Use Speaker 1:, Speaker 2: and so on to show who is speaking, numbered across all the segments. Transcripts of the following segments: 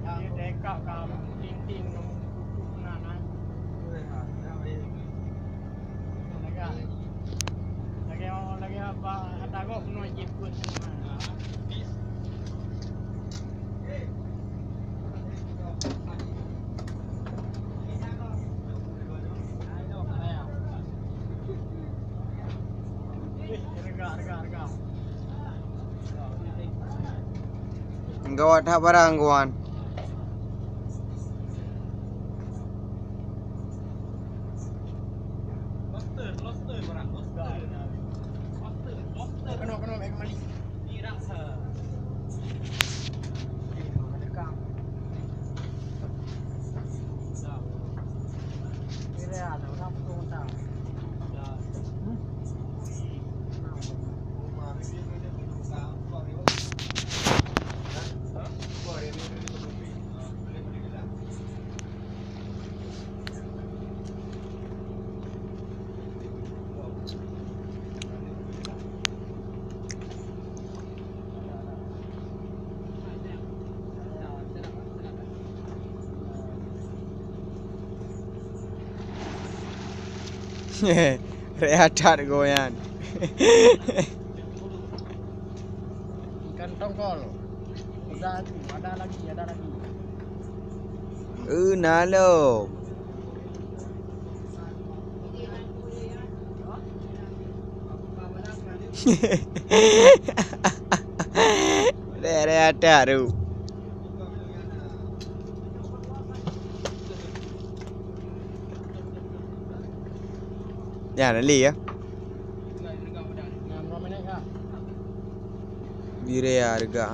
Speaker 1: Dia dekak kam ting-ting mana. Lagi apa ada kok no jiput. Harga.
Speaker 2: Engkau ada barang kawan.
Speaker 1: Lobster barang lobster. Kena baik kembali. Ni rasa. Dekam. Ini ada orang potong tak.
Speaker 2: Rehat goyan.
Speaker 1: Ikan tongkol. Udah ada lagi.
Speaker 2: Nalo. Rehat tu. Jangan li ya. Bire harga.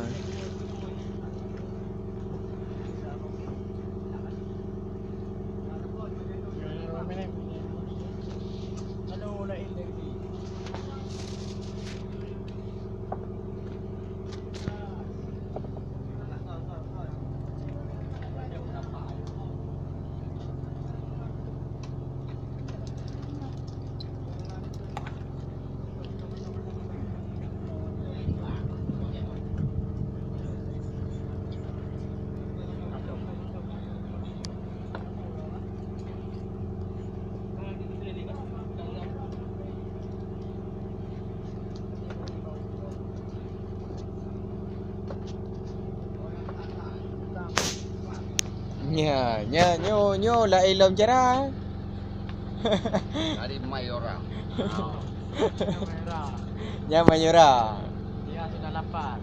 Speaker 2: Nyo lah ilom cerah.
Speaker 3: Dari Mayora.
Speaker 2: Nya Mayora.
Speaker 1: Dia sudah lapar.